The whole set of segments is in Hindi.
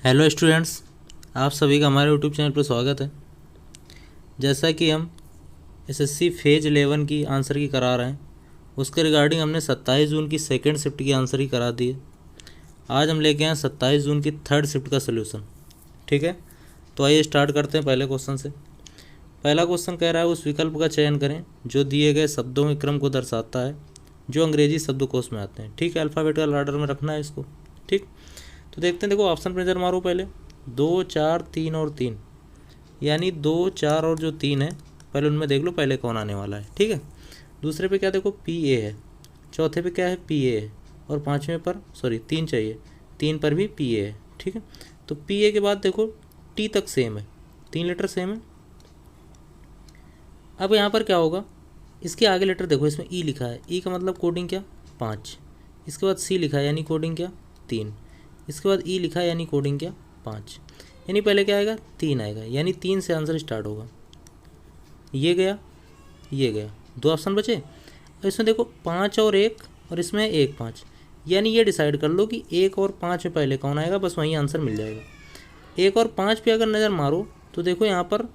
हेलो स्टूडेंट्स, आप सभी का हमारे यूट्यूब चैनल पर स्वागत है। जैसा कि हम एसएससी फेज 11 की आंसर की करा रहे हैं, उसके रिगार्डिंग हमने 27 जून की सेकंड शिफ्ट की आंसर की करा दी है। आज हम लेके आए 27 जून की थर्ड शिफ्ट का सोल्यूशन। ठीक है, तो आइए स्टार्ट करते हैं पहले क्वेश्चन से। पहला क्वेश्चन कह रहा है उस विकल्प का चयन करें जो दिए गए शब्दों के क्रम को दर्शाता है जो अंग्रेजी शब्दकोश में आते हैं। ठीक है, अल्फ़ाबेटिकल ऑर्डर में रखना है इसको। ठीक, तो देखते हैं। देखो ऑप्शन पर नज़र मारो पहले। 2, 4, 3 और 3, यानी 2, 4 और जो 3 है, पहले उनमें देख लो पहले कौन आने वाला है। ठीक है, दूसरे पे क्या देखो पी ए है, चौथे पे क्या है पी ए है, और पाँचवें पर 3 चाहिए, 3 पर भी पी ए है। ठीक है, तो पी ए के बाद देखो टी तक सेम है, 3 लेटर सेम है। अब यहाँ पर क्या होगा, इसके आगे लेटर देखो, इसमें ई लिखा है, ई का मतलब कोडिंग क्या 5, इसके बाद सी लिखा है यानी कोडिंग क्या 3, इसके बाद ई लिखा है यानी कोडिंग क्या 5, यानी पहले क्या आएगा 3 आएगा, यानी 3 से आंसर स्टार्ट होगा। ये गया, ये गया, 2 ऑप्शन बचे। अब इसमें देखो 5 और 1, और इसमें 1, 5, यानी ये डिसाइड कर लो कि 1 और 5 में पहले कौन आएगा, बस वहीं आंसर मिल जाएगा। 1 और 5 पे अगर नज़र मारो तो देखो यहाँ पर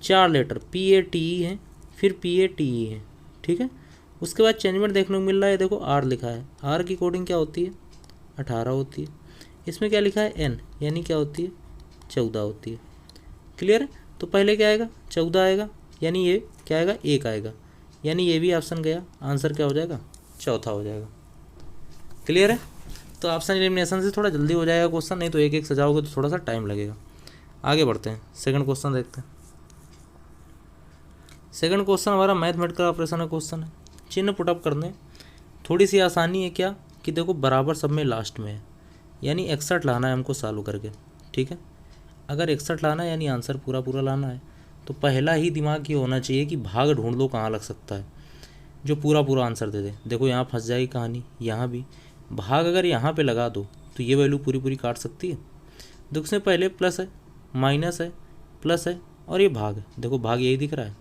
4 letter P A T E है, फिर पी ए टी ई है। ठीक है, उसके बाद चेंजमेंट देखने को मिल रहा है, देखो आर लिखा है, आर की कोडिंग क्या होती है 18 होती है। इसमें क्या लिखा है एन, यानी क्या होती है 14 होती है। क्लियर है, तो पहले क्या आएगा 14 आएगा, यानी ये क्या आएगा 1 आएगा, यानी ये भी ऑप्शन गया, आंसर क्या हो जाएगा चौथा हो जाएगा। क्लियर है, तो ऑप्शन एलिमिनेशन से थोड़ा जल्दी हो जाएगा क्वेश्चन, नहीं तो एक एक सजाओगे तो थोड़ा सा टाइम लगेगा। आगे बढ़ते हैं, सेकंड क्वेश्चन देखते हैं। सेकंड क्वेश्चन हमारा मैथमेटिकल ऑपरेशन का क्वेश्चन है। चिन्ह पुटअप करने थोड़ी सी आसानी है, क्या कि देखो बराबर सब में लास्ट में है, यानी 61 लाना है हमको सॉल्व करके। ठीक है, अगर 61 लाना है यानी आंसर पूरा पूरा लाना है, तो पहला ही दिमाग ये होना चाहिए कि भाग ढूंढ लो कहाँ लग सकता है जो पूरा पूरा आंसर दे दे। देखो यहाँ फंस जाएगी कहानी, यहाँ भी भाग अगर यहाँ पे लगा दो तो ये वैल्यू पूरी पूरी काट सकती है। देखो इसमें पहले प्लस है, माइनस है, प्लस है, और ये भाग है। देखो भाग यही दिख रहा है,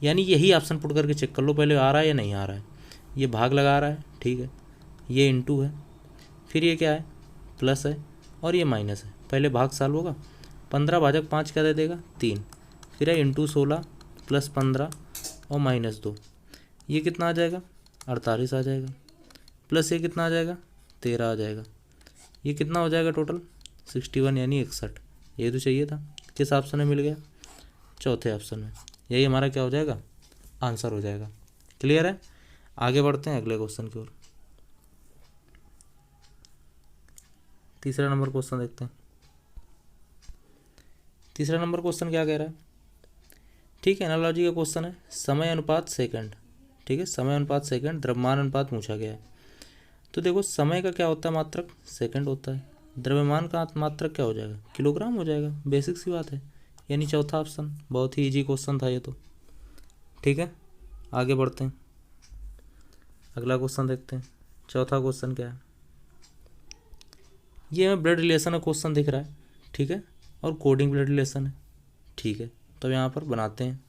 यानी यही ऑप्शन पुट करके चेक कर लो पहले आ रहा है या नहीं आ रहा है। ये भाग लगा रहा है, ठीक है, ये इंटू है, फिर ये क्या है प्लस है, और ये माइनस है। पहले भाग साल होगा, 15 भाजक 5 क्या दे देगा 3, फिर है इंटू 16 प्लस 15 और माइनस 2, ये कितना आ जाएगा 48 आ जाएगा, प्लस ये कितना आ जाएगा 13 आ जाएगा, ये कितना हो जाएगा टोटल 61 यानी 61। ये तो चाहिए था, किस ऑप्शन में मिल गया चौथे ऑप्शन में, यही हमारा क्या हो जाएगा आंसर हो जाएगा। क्लियर है, आगे बढ़ते हैं अगले क्वेश्चन की ओर। तीसरा नंबर क्वेश्चन देखते हैं। तीसरा नंबर क्वेश्चन क्या कह रहा है, ठीक है, एनालॉजी का क्वेश्चन है, समय अनुपात सेकंड। ठीक है, समय अनुपात सेकंड, द्रव्यमान अनुपात पूछा गया है। तो देखो समय का क्या होता है मात्रक सेकंड होता है, द्रव्यमान का मात्रक क्या हो जाएगा किलोग्राम हो जाएगा, बेसिक सी बात है, यानी चौथा ऑप्शन। बहुत ही इजी क्वेश्चन था ये तो। ठीक है, आगे बढ़ते हैं, अगला क्वेश्चन देखते हैं। चौथा क्वेश्चन क्या है, ये हमें ब्लड रिलेशन का क्वेश्चन दिख रहा है। ठीक है, और कोडिंग ब्लड रिलेशन है। ठीक है, तो यहाँ पर बनाते हैं।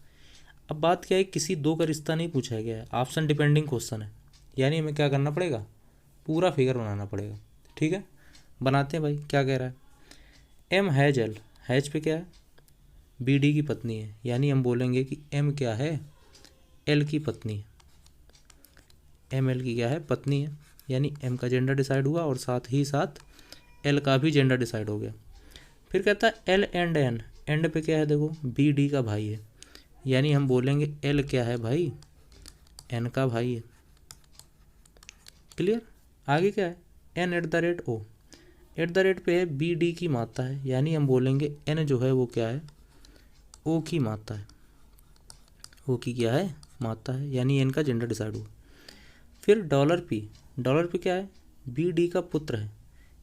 अब बात क्या है, किसी दो का रिश्ता नहीं पूछा गया है, ऑप्शन डिपेंडिंग क्वेश्चन है, यानी हमें क्या करना पड़ेगा पूरा फिगर बनाना पड़ेगा। ठीक है, बनाते हैं भाई। क्या कह रहा है, एम हैज एल, हैज पे क्या है बी डी की पत्नी है, यानी हम बोलेंगे कि एम क्या है एल की पत्नी है, एम एल की क्या है पत्नी है, यानी एम का जेंडर डिसाइड हुआ और साथ ही साथ एल का भी जेंडर डिसाइड हो गया। फिर कहता है एल एंड एन, एंड पे क्या है देखो बी डी का भाई है, यानी हम बोलेंगे एल क्या है भाई एन का भाई है। क्लियर, आगे क्या है N at the rate O, at the rate पे है बी डी की मात्रा है, यानी हम बोलेंगे एन जो है वो क्या है ओ की मात्रा है, ओ की क्या है मात्रा है, यानी एन का जेंडर डिसाइड हुआ। फिर डॉलर पी, डॉलर पी क्या है बी डी का पुत्र है,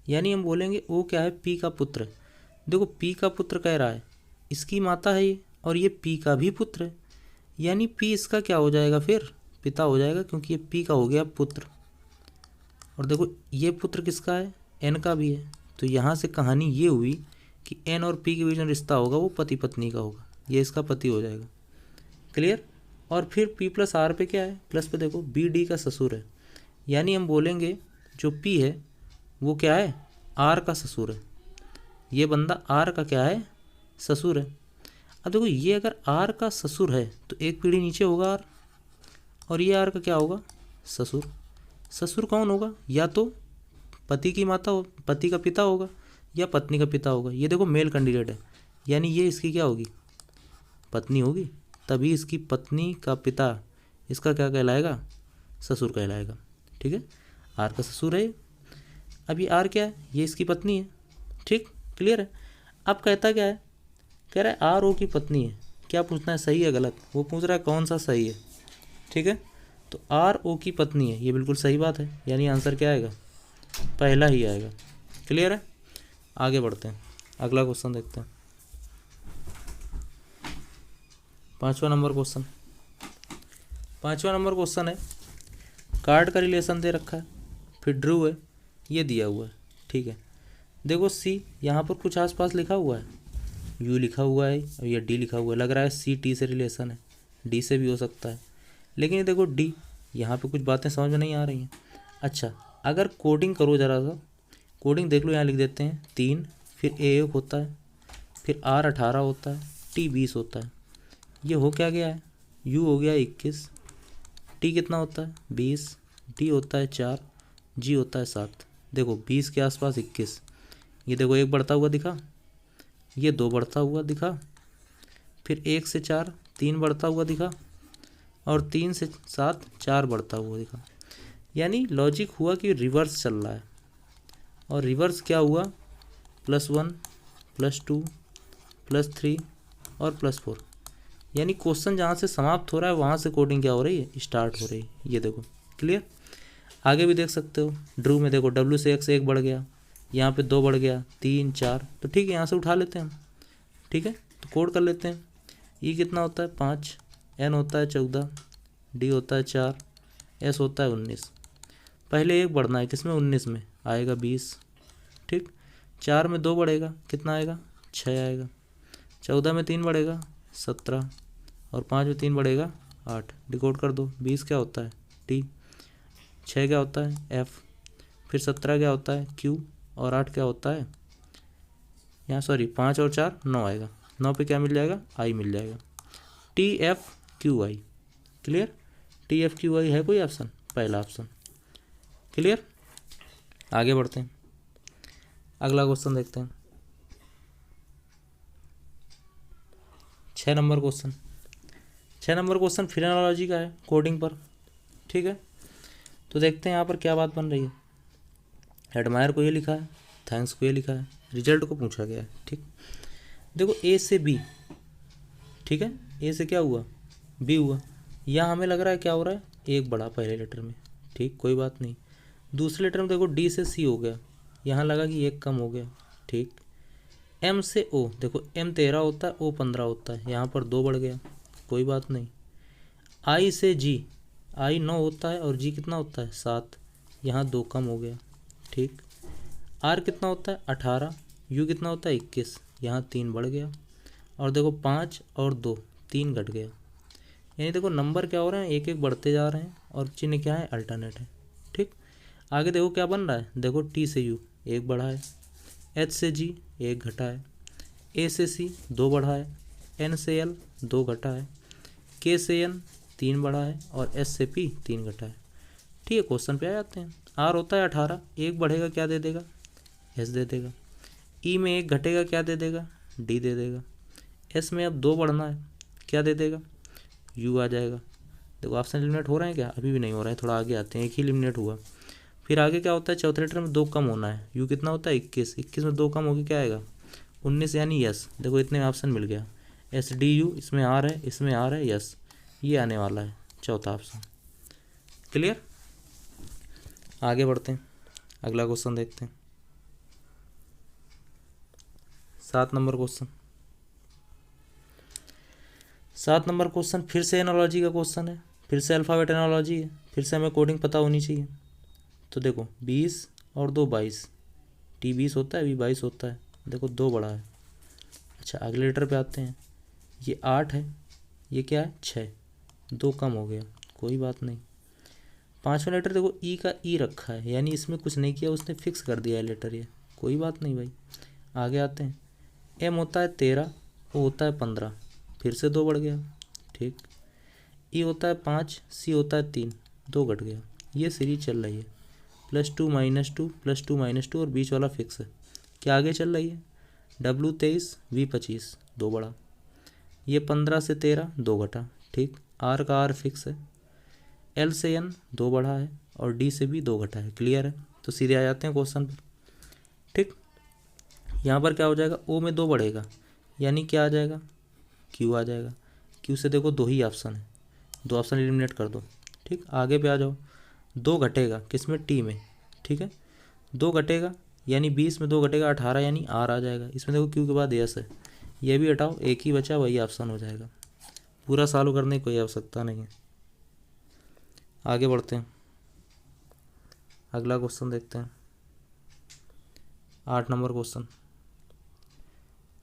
यानी हम बोलेंगे ओ क्या है पी का पुत्र है। देखो पी का पुत्र कह रहा है, इसकी माता है ये, और ये पी का भी पुत्र है, यानी पी इसका क्या हो जाएगा फिर पिता हो जाएगा, क्योंकि ये पी का हो गया पुत्र। और देखो ये पुत्र किसका है एन का भी है, तो यहाँ से कहानी ये हुई कि एन और पी के बीच में रिश्ता होगा वो पति पत्नी का होगा, ये इसका पति हो जाएगा। क्लियर, और फिर पी प्लस आर पे क्या है प्लस पे देखो बी डी का ससुर है, यानी हम बोलेंगे जो पी है वो क्या है आर का ससुर है, ये बंदा आर का क्या है, ससुर है। अब देखो ये अगर आर का ससुर है तो एक पीढ़ी नीचे होगा आर, और ये आर का क्या होगा, ससुर। ससुर कौन होगा, या तो पति की माता हो, पति का पिता होगा, या पत्नी का पिता होगा। ये देखो मेल कैंडिडेट है, यानी ये इसकी क्या होगी, पत्नी होगी, तभी इसकी पत्नी का पिता इसका क्या कहलाएगा, ससुर कहलाएगा। ठीक है, आर का ससुर है। अब ये आर क्या है, ये इसकी पत्नी है। ठीक, क्लियर है। अब कहता क्या है, कह रहा है आर ओ की पत्नी है। क्या पूछना है, सही है गलत, वो पूछ रहा है कौन सा सही है। ठीक है, तो आर ओ की पत्नी है, ये बिल्कुल सही बात है, यानी आंसर क्या आएगा, पहला ही आएगा। क्लियर है, आगे बढ़ते हैं, अगला क्वेश्चन देखते हैं। 5वां नंबर क्वेश्चन। 5वां नंबर क्वेश्चन है, कार्ड का रिलेशन दे रखा है, फिर ड्रू है, ये दिया हुआ है। ठीक है, देखो सी यहाँ पर कुछ आसपास लिखा हुआ है, यू लिखा हुआ है और ये डी लिखा हुआ है, लग रहा है सी टी से रिलेशन है, डी से भी हो सकता है, लेकिन ये देखो डी, यहाँ पे कुछ बातें समझ में नहीं आ रही हैं। अच्छा, अगर कोडिंग करो ज़रा सा, कोडिंग देख लो, यहाँ लिख देते हैं 3, फिर ए 1 होता है, फिर आर 18 होता है, टी 20 होता है। ये हो क्या गया है, यू हो गया 21, टी कितना होता है 20, डी होता है 4, जी होता है 7। देखो 20 के आसपास 21, ये देखो 1 बढ़ता हुआ दिखा, ये 2 बढ़ता हुआ दिखा, फिर 1 से 4 3 बढ़ता हुआ दिखा, और 3 से 7 4 बढ़ता हुआ दिखा। यानी लॉजिक हुआ कि रिवर्स चल रहा है, और रिवर्स क्या हुआ, +1 +2 +3 और +4। यानी क्वेश्चन जहाँ से समाप्त हो रहा है वहाँ से कोडिंग क्या हो रही है, स्टार्ट हो रही है। ये देखो क्लियर। आगे भी देख सकते हो, ड्रू में देखो W से X 1 बढ़ गया, यहाँ पे 2 बढ़ गया, 3 4, तो ठीक है यहाँ से उठा लेते हैं हम। ठीक है, तो कोड कर लेते हैं। E कितना होता है 5, N होता है 14, D होता है 4, S होता है 19। पहले 1 बढ़ना है, किसमें, 19 में, आएगा 20। ठीक, 4 में 2 बढ़ेगा, कितना आएगा, 6 आएगा। 14 में 3 बढ़ेगा, 17, और 5 में 3 बढ़ेगा, 8। डिकोड कर दो, 20 क्या होता है T, 6 क्या होता है F, फिर 17 क्या होता है Q, और 8 क्या होता है, यहाँ सॉरी 5 और 4 9 आएगा, 9 पे क्या मिल जाएगा, I मिल जाएगा, TFQI। क्लियर, TFQI है कोई ऑप्शन, पहला ऑप्शन। क्लियर, आगे बढ़ते हैं, अगला क्वेश्चन देखते हैं। 6 नंबर क्वेश्चन। 6 नंबर क्वेश्चन फिर एनालॉजी का है, कोडिंग पर। ठीक है, तो देखते हैं यहाँ पर क्या बात बन रही है। एडमायर को ये लिखा है, थैंक्स को ये लिखा है, रिजल्ट को पूछा गया है। ठीक, देखो ए से बी, ठीक है, ए से क्या हुआ, बी हुआ। यहाँ हमें लग रहा है क्या हो रहा है, 1 बढ़ा पहले लेटर में, ठीक, कोई बात नहीं। दूसरे लेटर में देखो डी से सी हो गया, यहाँ लगा कि 1 कम हो गया। ठीक, एम से ओ, देखो एम 13 होता है, ओ 15 होता है, यहाँ पर 2 बढ़ गया, कोई बात नहीं। आई से जी, आई 9 होता है और जी कितना होता है 7, यहाँ 2 कम हो गया। ठीक, आर कितना होता है 18, यू कितना होता है 21, यहाँ 3 बढ़ गया, और देखो 5 और 2 3 घट गया। यानी देखो नंबर क्या हो रहे हैं, 1 1 बढ़ते जा रहे हैं, और चिन्ह क्या है, अल्टरनेट है। ठीक, आगे देखो क्या बन रहा है, देखो टी से यू 1 बढ़ा है, एच से जी 1 घटा है, ए से सी 2 बढ़ा है, एन से एल 2 घटा है, के से एन 3 बढ़ा है, और एस से पी 3 घटा है। ठीक है, क्वेश्चन पे आ जाते हैं। आर होता है 18, 1 बढ़ेगा क्या दे देगा, एस दे देगा। ई में 1 घटेगा क्या दे देगा, डी दे देगा। एस में अब 2 बढ़ना है, क्या दे देगा, यू आ जाएगा। देखो ऑप्शन एलिमिनेट हो रहे हैं क्या, अभी भी नहीं हो रहे हैं, थोड़ा आगे आते हैं, एक ही एलिमिनेट हुआ। फिर आगे क्या होता है, चौथे लेटर में 2 कम होना है, यू कितना होता है 21, 21 में 2 कम होगी क्या आएगा 19, यानी यस। देखो इतने में ऑप्शन मिल गया, एस डी यू, इसमें आर है, इसमें आर है, यस, ये आने वाला है चौथा ऑप्शन। क्लियर, आगे बढ़ते हैं, अगला क्वेश्चन देखते हैं। 7 नंबर क्वेश्चन। 7 नंबर क्वेश्चन फिर से एनालॉजी का क्वेश्चन है, फिर से अल्फ़ाबेट एनालॉजी है, फिर से हमें कोडिंग पता होनी चाहिए। तो देखो 20 और 2 22, टी 20 होता है, वी 22 होता है, देखो 2 बड़ा है। अच्छा, अगले लेटर पे आते हैं, ये 8 है, ये क्या है 6, 2 कम हो गया, कोई बात नहीं। 5वां लेटर देखो ई का ई रखा है, यानी इसमें कुछ नहीं किया, उसने फिक्स कर दिया है लेटर, ये कोई बात नहीं भाई। आगे आते हैं, एम होता है 13, ओ होता है 15, फिर से 2 बढ़ गया, ठीक। ई होता है 5, सी होता है 3, 2 घट गया। ये सीरीज चल रही है +2 -2 +2 -2 और बीच वाला फिक्स है। क्या आगे चल रही है, W 23 V 25, 2 बढ़ा। ये 15 से 13, 2 घटा, ठीक। R का R फिक्स है, L से N 2 बढ़ा है और D से भी 2 घटा है। क्लियर है, तो सीधे आ जाते हैं क्वेश्चन पर, ठीक। यहाँ पर क्या हो जाएगा, O में 2 बढ़ेगा यानी क्या आ जाएगा, Q आ जाएगा। Q से देखो 2 ही ऑप्शन है, 2 ऑप्शन एलिमिनेट कर दो, ठीक। आगे पे आ जाओ, 2 घटेगा किस में, T में, ठीक है। 2 घटेगा यानी 20 में 2 घटेगा 18 यानी R आ जाएगा। इसमें देखो Q के बाद S है, ये भी हटाओ, एक ही बचा, वही ऑप्शन हो जाएगा। पूरा सॉल्व करने की कोई आवश्यकता नहीं है। आगे बढ़ते हैं, अगला क्वेश्चन देखते हैं। 8 number question,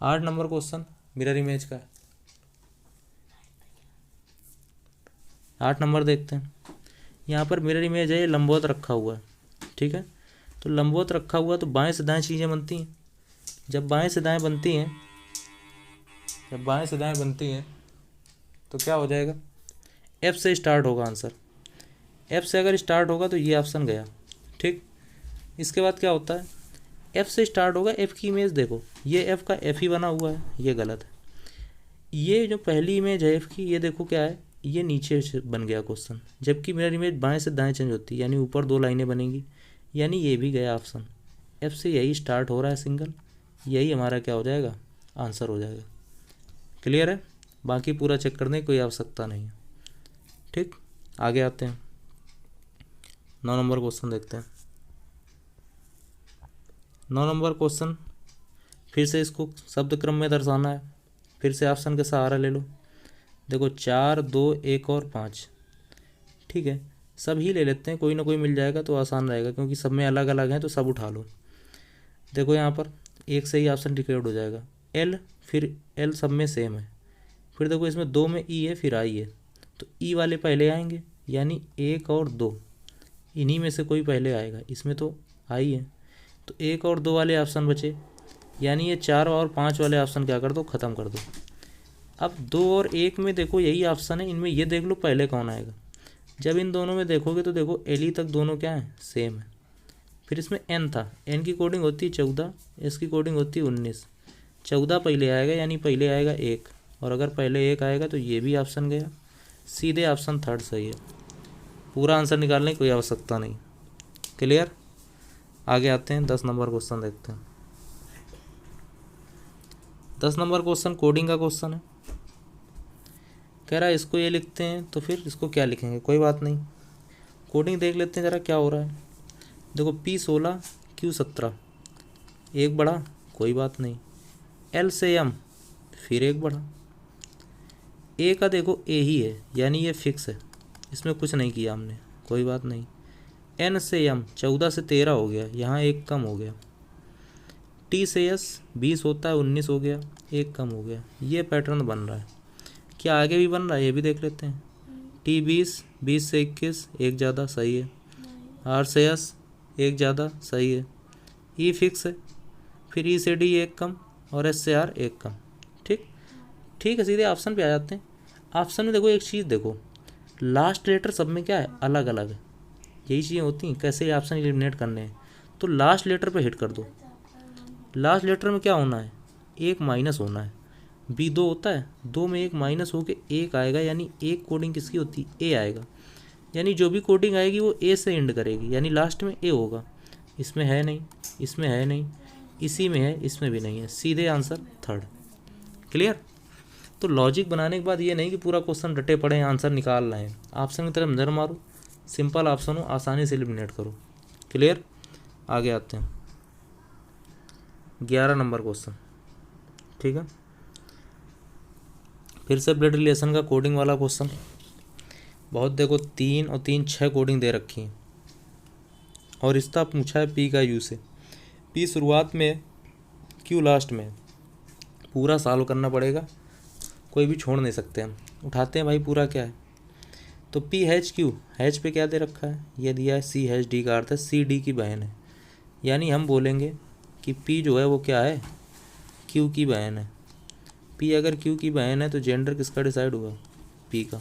8 number question mirror image का है। 8 नंबर देखते हैं। यहाँ पर मिरर इमेज है, ये लंबवत रखा हुआ है, ठीक है। तो लंबवत रखा हुआ तो बाएं से दाएं चीज़ें बनती हैं। जब बाएं से दाएं बनती हैं, जब बाएं से दाएं बनती हैं तो क्या हो जाएगा, F से स्टार्ट होगा आंसर। F से अगर स्टार्ट होगा तो ये ऑप्शन गया, ठीक। इसके बाद क्या होता है, F से स्टार्ट होगा, F की इमेज देखो, ये F का F ही बना हुआ है, ये गलत है। ये जो पहली इमेज है F की, ये देखो क्या है, ये नीचे से बन गया क्वेश्चन, जबकि मिरर इमेज बाएं से दाएं चेंज होती है, यानी ऊपर 2 लाइनें बनेंगी, यानी ये भी गया ऑप्शन। F से यही स्टार्ट हो रहा है सिंगल, यही हमारा क्या हो जाएगा, आंसर हो जाएगा। क्लियर है, बाकी पूरा चेक करने की कोई आवश्यकता नहीं है, ठीक। आगे आते हैं, 9 नंबर क्वेश्चन देखते हैं। 9 नंबर क्वेश्चन, फिर से इसको शब्द क्रम में दर्शाना है, फिर से ऑप्शन का सहारा ले लो। देखो 4, 2, 1 और 5, ठीक है। सब ही ले लेते हैं, कोई ना कोई मिल जाएगा तो आसान रहेगा, क्योंकि सब में अलग अलग हैं तो सब उठा लो। देखो यहाँ पर एक से ही ऑप्शन डिक्लेयर हो जाएगा, L, फिर L सब में सेम है। फिर देखो इसमें 2 में E है, फिर I है, तो E वाले पहले आएंगे, यानी 1 और 2 इन्हीं में से कोई पहले आएगा। इसमें तो I है, तो 1 और 2 वाले ऑप्शन बचे, यानी ये 4 और 5 वाले ऑप्शन क्या कर दो, ख़त्म कर दो। अब 2 और 1 में देखो यही ऑप्शन है, इनमें ये देख लो पहले कौन आएगा। जब इन दोनों में देखोगे तो देखो L तक दोनों क्या है, सेम है। फिर इसमें N था, N की कोडिंग होती है 14, S की कोडिंग होती है 19। 14 पहले आएगा यानी पहले आएगा 1, और अगर पहले 1 आएगा तो ये भी ऑप्शन गया, सीधे ऑप्शन 3 सही है। पूरा आंसर निकालने की कोई आवश्यकता नहीं। क्लियर, आगे आते हैं, 10 नंबर क्वेश्चन देखते हैं। 10 नंबर क्वेश्चन कोडिंग का क्वेश्चन है। कह रहा है इसको ये लिखते हैं तो फिर इसको क्या लिखेंगे, कोई बात नहीं, कोडिंग देख लेते हैं ज़रा क्या हो रहा है। देखो P16 Q17, 1 बढ़ा, कोई बात नहीं। L से M, फिर 1 बढ़ा। A का देखो A ही है, यानी ये फिक्स है, इसमें कुछ नहीं किया हमने, कोई बात नहीं। N से M 14 से 13 हो गया, यहाँ 1 कम हो गया। T से S 20 होता है, 19 हो गया, 1 कम हो गया। ये पैटर्न बन रहा है, क्या आगे भी बन रहा है, ये भी देख लेते हैं। T 20, 20 से 21, 1 ज़्यादा, सही है। R से S 1 ज़्यादा, सही है। E फिक्स है, फिर E से D 1 कम, और S से R 1 कम, ठीक। ठीक है, सीधे ऑप्शन पे आ जाते हैं। ऑप्शन में देखो एक चीज़ देखो, लास्ट लेटर सब में क्या है, अलग अलग है। यही चीज़ें होती हैं, कैसे ये ऑप्शन एलिमिनेट करने हैं। तो लास्ट लेटर पे हिट कर दो। लास्ट लेटर में क्या होना है, 1 माइनस होना है। B2 होता है, 2 में 1 माइनस होके 1 आएगा, यानी 1 कोडिंग किसकी होती है, A आएगा। यानी जो भी कोडिंग आएगी वो A से एंड करेगी, यानी लास्ट में A होगा। इसमें है नहीं, इसमें है नहीं, इसी में है, इसमें भी नहीं है, सीधे आंसर 3rd। क्लियर। तो लॉजिक बनाने के बाद ये नहीं कि पूरा क्वेश्चन रटे पड़े हैं, आंसर निकाल रहे हैं। ऑप्शन की तरफ नज़र मारो, सिंपल ऑप्शन हो, आसानी से एलिमिनेट करो। क्लियर, आगे आते हैं, 11 नंबर क्वेश्चन, ठीक है। फिर से ब्लड रिलेशन का कोडिंग वाला क्वेश्चन। बहुत देखो 3 और 3 6 कोडिंग दे रखी हैं, और रिश्ता पूछा है P का U से। P शुरुआत में, Q लास्ट में। पूरा सॉल्व करना पड़ेगा, कोई भी छोड़ नहीं सकते हम। उठाते हैं भाई, पूरा क्या है। तो PHQ, H पे क्या दे रखा है, ये दिया है CHD का अर्थ है CD की बहन है। यानी हम बोलेंगे कि P जो है वो क्या है, क्यू की बहन है, पी अगर क्यू की बहन है तो जेंडर किसका डिसाइड हुआ, पी का।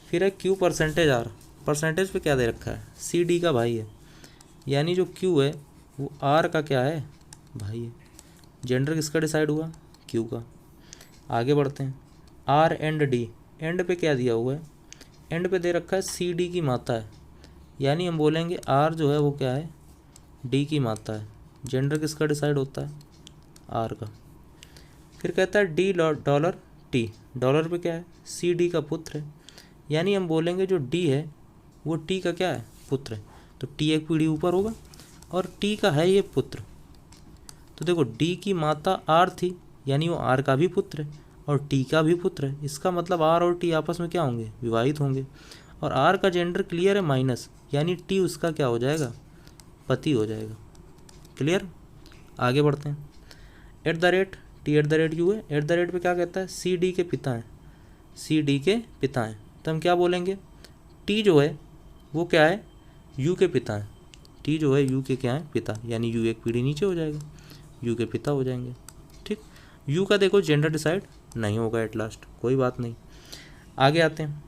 फिर है क्यू परसेंटेज आर, परसेंटेज पे क्या दे रखा है, सी डी का भाई है, यानी जो क्यू है वो आर का क्या है, भाई है। जेंडर किसका डिसाइड हुआ, क्यू का। आगे बढ़ते हैं, आर एंड डी, एंड पे क्या दिया हुआ है, एंड पे दे रखा है सी डी की माता है, यानी हम बोलेंगे आर जो है वो क्या है, डी की माता है। जेंडर किसका डिसाइड होता है, आर का। फिर कहता है डी डॉलर टी, डॉलर पे क्या है, सी डी का पुत्र है, यानी हम बोलेंगे जो डी है वो टी का क्या है, पुत्र है। तो टी एक पीढ़ी ऊपर होगा और टी का है ये पुत्र। तो देखो डी की माता आर थी, यानी वो आर का भी पुत्र है और टी का भी पुत्र है। इसका मतलब आर और टी आपस में क्या होंगे, विवाहित होंगे। और आर का जेंडर क्लियर है माइनस, यानी टी उसका क्या हो जाएगा, पति हो जाएगा। क्लियर। आगे बढ़ते हैं, eight the rate T eight the rate you है, एट द रेट पे क्या कहता है, सी डी के पिता हैं, सी डी के पिता हैं। तो हम क्या बोलेंगे, टी जो है वो क्या है, यू के पिता हैं, टी जो है यू के क्या है, पिता, यानी यू एक पीढ़ी नीचे हो जाएगा, यू के पिता हो जाएंगे। ठीक, यू का देखो जेंडर डिसाइड नहीं होगा एट लास्ट, कोई बात नहीं। आगे आते हैं,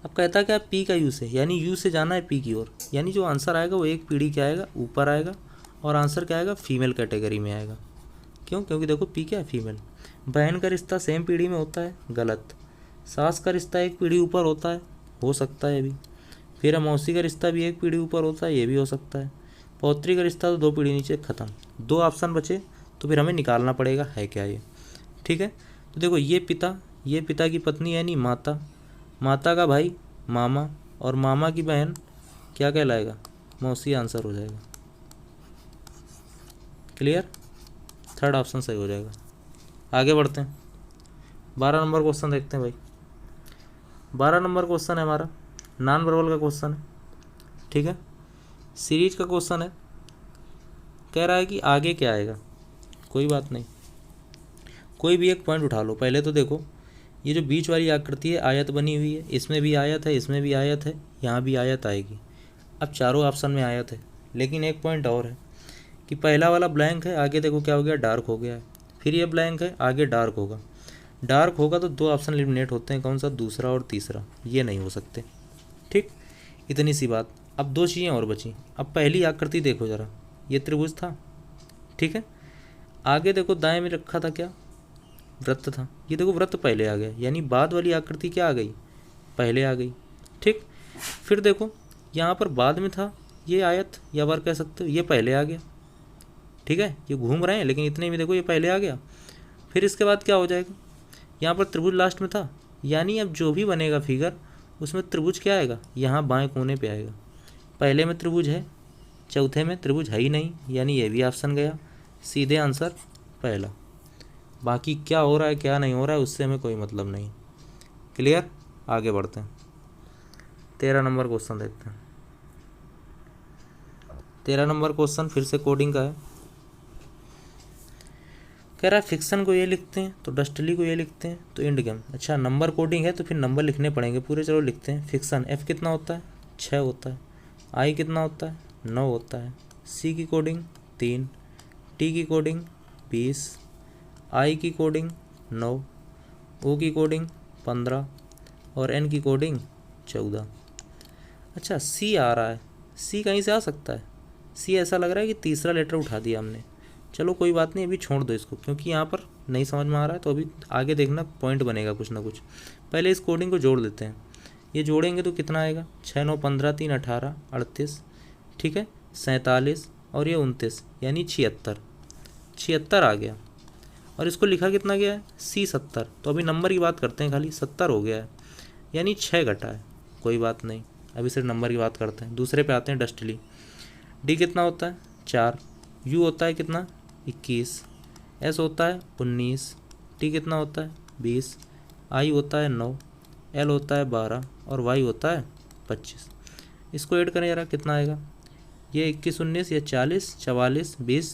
अब कहता क्या, पी का यू से, यानी यू से जाना है पी की ओर, यानी जो आंसर आएगा वो एक पीढ़ी क्या आएगा, ऊपर आएगा, और आंसर क्या आएगा, फीमेल कैटेगरी में आएगा। क्यों, क्योंकि देखो पी क्या है, फीमेल। बहन का रिश्ता सेम पीढ़ी में होता है, गलत। सास का रिश्ता एक पीढ़ी ऊपर होता है, हो सकता है ये भी। फिर मौसी का रिश्ता भी एक पीढ़ी ऊपर होता है, ये भी हो सकता है। पौत्री का रिश्ता तो 2 पीढ़ी नीचे, खत्म। 2 ऑप्शन बचे, तो फिर हमें निकालना पड़ेगा है क्या ये। ठीक है, तो देखो ये पिता की पत्नी यानी माता, माता का भाई मामा, और मामा की बहन क्या कहलाएगा, मौसी, आंसर हो जाएगा। क्लियर, थर्ड ऑप्शन सही हो जाएगा। आगे बढ़ते हैं, 12 नंबर क्वेश्चन देखते हैं भाई। 12 नंबर क्वेश्चन है हमारा, नॉन वर्बल का क्वेश्चन है। ठीक है, सीरीज का क्वेश्चन है। कह रहा है कि आगे क्या आएगा, कोई बात नहीं, कोई भी एक पॉइंट उठा लो। पहले तो देखो ये जो बीच वाली आकृति है आयत बनी हुई है, इसमें भी आयत है, इसमें भी आयत है, यहाँ भी आयत आएगी। अब चारों ऑप्शन में आयत है, लेकिन एक पॉइंट और है कि पहला वाला ब्लैंक है, आगे देखो क्या हो गया, डार्क हो गया है। फिर ये ब्लैंक है, आगे डार्क होगा। डार्क होगा तो 2 ऑप्शन एलिमिनेट होते हैं, कौन सा, दूसरा और तीसरा, ये नहीं हो सकते। ठीक, इतनी सी बात। अब 2 चीज़ें और बची। अब पहली आकृति देखो ज़रा, ये त्रिभुज था, ठीक है। आगे देखो दाएं में रखा था क्या, वृत्त था। ये देखो वृत्त पहले आ गया, यानी बाद वाली आकृति क्या आ गई, पहले आ गई। ठीक, फिर देखो यहाँ पर बाद में था ये आयत या वर्ग कह सकते हो, ये पहले आ गया। ठीक है, ये घूम रहे हैं लेकिन इतने में देखो ये पहले आ गया। फिर इसके बाद क्या हो जाएगा, यहाँ पर त्रिभुज लास्ट में था, यानी अब जो भी बनेगा फिगर उसमें त्रिभुज क्या आएगा, यहाँ बाएं कोने पे आएगा। पहले में त्रिभुज है, चौथे में त्रिभुज है ही नहीं, यानी ये भी ऑप्शन गया, सीधे आंसर पहला। बाकी क्या हो रहा है क्या नहीं हो रहा है उससे हमें कोई मतलब नहीं। क्लियर, आगे बढ़ते हैं। 13 नंबर क्वेश्चन देखते हैं। 13 नंबर क्वेश्चन फिर से कोडिंग का है। कह रहा है फिक्सन को ये लिखते हैं तो डस्टली को ये लिखते हैं तो एंड गेम। अच्छा, नंबर कोडिंग है तो फिर नंबर लिखने पड़ेंगे पूरे, चलो लिखते हैं। फिक्सन एफ कितना होता है, 6 होता है। आई कितना होता है, 9 होता है। सी की कोडिंग 3, टी की कोडिंग 20, आई की कोडिंग 9, ओ की कोडिंग 15 और एन की कोडिंग 14। अच्छा, सी आ रहा है, सी कहीं से आ सकता है। सी ऐसा लग रहा है कि तीसरा लेटर उठा दिया हमने। चलो कोई बात नहीं, अभी छोड़ दो इसको, क्योंकि यहाँ पर नहीं समझ में आ रहा है, तो अभी आगे देखना पॉइंट बनेगा कुछ ना कुछ। पहले इस कोडिंग को जोड़ देते हैं। ये जोड़ेंगे तो कितना आएगा, 6 9 15 3 18 38, ठीक है, 47 और ये 29, यानी 76 आ गया। और इसको लिखा कितना गया है, C 70। तो अभी नंबर की बात करते हैं, खाली 70 हो गया है, यानी 6 घटा है। कोई बात नहीं, अभी सिर्फ नंबर की बात करते हैं। दूसरे पे आते हैं, डस्टली। डी कितना होता है, 4। यू होता है कितना, 21। एस होता है 19। टी कितना होता है, 20। आई होता है 9। एल होता है 12 और वाई होता है 25। इसको ऐड करें जरा, कितना आएगा, ये 21 19, ये 40 44 20,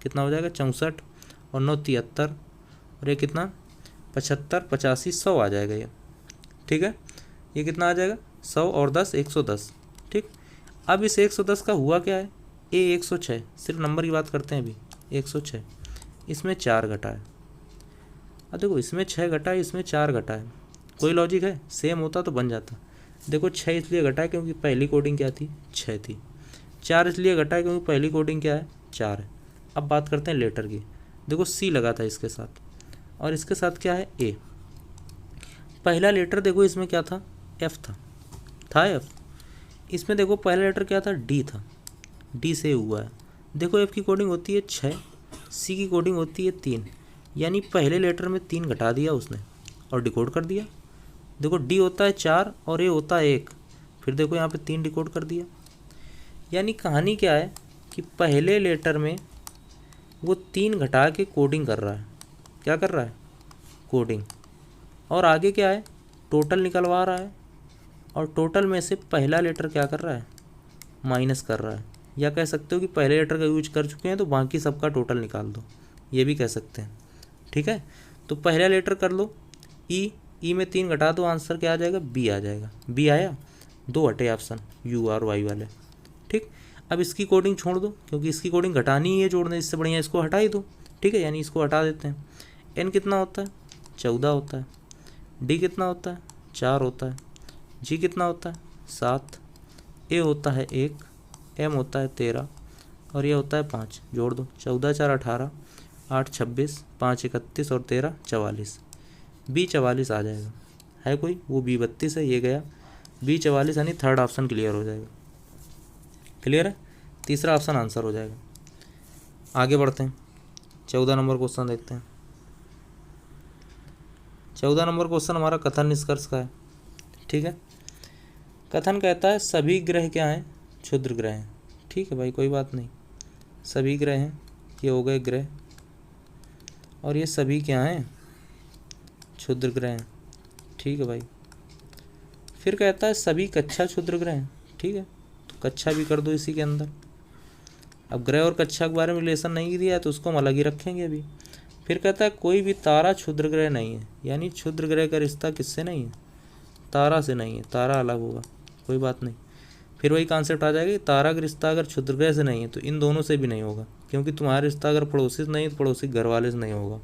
कितना हो जाएगा 64 और 9 73 और ये कितना 75 85 100 आ जाएगा ये। ठीक है, ये कितना आ जाएगा, 100 और 10 110। ठीक, अब इस 110 का हुआ क्या है, ए 106। सिर्फ नंबर की बात करते हैं अभी, 106। इसमें 4 घटा है। अब देखो इसमें 6 घटा है, इसमें 4 घटा है, कोई लॉजिक है? सेम होता तो बन जाता। देखो 6 इसलिए घटा है क्योंकि पहली कोडिंग क्या थी? 6 थी। 4 इसलिए घटा है क्योंकि पहली कोडिंग क्या है? 4 है। अब बात करते हैं लेटर की। देखो सी लगा था इसके साथ, और इसके साथ क्या है? ए। पहला लेटर देखो इसमें क्या था? एफ था एफ। इसमें देखो पहला लेटर क्या था? डी था, डी से हुआ है। देखो एफ की कोडिंग होती है 6, सी की कोडिंग होती है 3, यानी पहले लेटर में 3 घटा दिया उसने और डिकोड कर दिया। देखो डी होता है 4 और ए होता है 1, फिर देखो यहाँ पे 3 डिकोड कर दिया। यानी कहानी क्या है कि पहले लेटर में वो 3 घटा के कोडिंग कर रहा है। क्या कर रहा है? कोडिंग। और आगे क्या है? टोटल निकलवा रहा है, और टोटल में से पहला लेटर क्या कर रहा है? माइनस कर रहा है। या कह सकते हो कि पहले लेटर का यूज कर चुके हैं तो बाकी सबका टोटल निकाल दो, ये भी कह सकते हैं। ठीक है, तो पहला लेटर कर लो ई, ई में 3 घटा दो, आंसर क्या आ जाएगा? बी आ जाएगा। बी आया, 2 हटे ऑप्शन यू और वाई वाले। ठीक, अब इसकी कोडिंग छोड़ दो क्योंकि इसकी कोडिंग घटानी ही है, जोड़ने इससे बढ़िया इसको हटा ही दो। ठीक है, यानी इसको हटा देते हैं। एन कितना होता है? 14 होता है। डी कितना होता है? 4 होता है। जी कितना होता है? 7। ए होता है 1, एम होता है 13, और ये होता है 5। जोड़ दो, 14 4 18, 8 26, 5 31 और 13 44। बी 44 आ जाएगा। है कोई? वो बी 32 है, ये गया बी 44, यानी थर्ड ऑप्शन क्लियर हो जाएगा। क्लियर है? तीसरा ऑप्शन आंसर हो जाएगा। आगे बढ़ते हैं, 14 नंबर क्वेश्चन देखते हैं। 14 नंबर क्वेश्चन हमारा कथन निष्कर्ष का है। ठीक है, कथन कहता है सभी ग्रह क्या हैं? क्षुद्र ग्रह हैं। ठीक है भाई, कोई बात नहीं, सभी ग्रह हैं, ये हो गए ग्रह, और ये सभी क्या हैं? क्षुद्र ग्रह हैं। ठीक है भाई, फिर कहता है सभी कक्षा क्षुद्र ग्रह हैं। ठीक है, तो कक्षा भी कर दो इसी के अंदर। अब ग्रह और कक्षा के बारे में रिलेशन नहीं दिया है तो उसको हम अलग ही रखेंगे अभी। फिर कहता है कोई भी तारा क्षुद्र ग्रह नहीं है, यानी क्षुद्र ग्रह का रिश्ता किससे नहीं है? तारा से नहीं है, तारा अलग होगा, कोई बात नहीं। फिर वही कॉन्सेप्ट आ जाएगा कि तारा का रिश्ता अगर क्षुद्र ग्रह से नहीं है तो इन दोनों से भी नहीं होगा, क्योंकि तुम्हारा रिश्ता अगर पड़ोसी से नहीं है तो पड़ोसी घर वाले से नहीं होगा।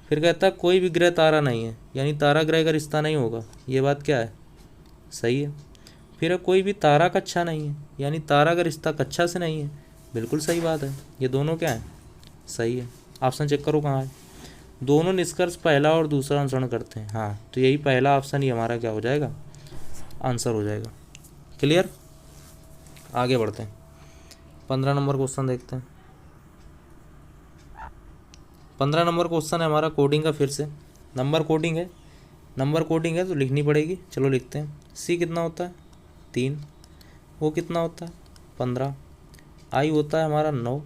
फिर कहता है कोई भी ग्रह तारा नहीं है, यानी तारा ग्रह का रिश्ता नहीं होगा। ये बात क्या है? सही है। फिर कोई भी तारा कक्षा नहीं है, यानी तारा का रिश्ता कक्षा से नहीं है। बिल्कुल सही बात है, ये दोनों क्या है? सही है। ऑप्शन चेक करो कहाँ है। दोनों निष्कर्ष पहला और दूसरा अनुसरण करते हैं। हाँ, तो यही पहला ऑप्शन ही हमारा क्या हो जाएगा? आंसर हो जाएगा। क्लियर? आगे बढ़ते हैं, 15 नंबर क्वेश्चन देखते हैं। 15 नंबर क्वेश्चन है हमारा कोडिंग का। फिर से नंबर कोडिंग है तो लिखनी पड़ेगी। चलो लिखते हैं। सी कितना होता है? 3। ओ कितना होता है? 15। आई होता है हमारा 9,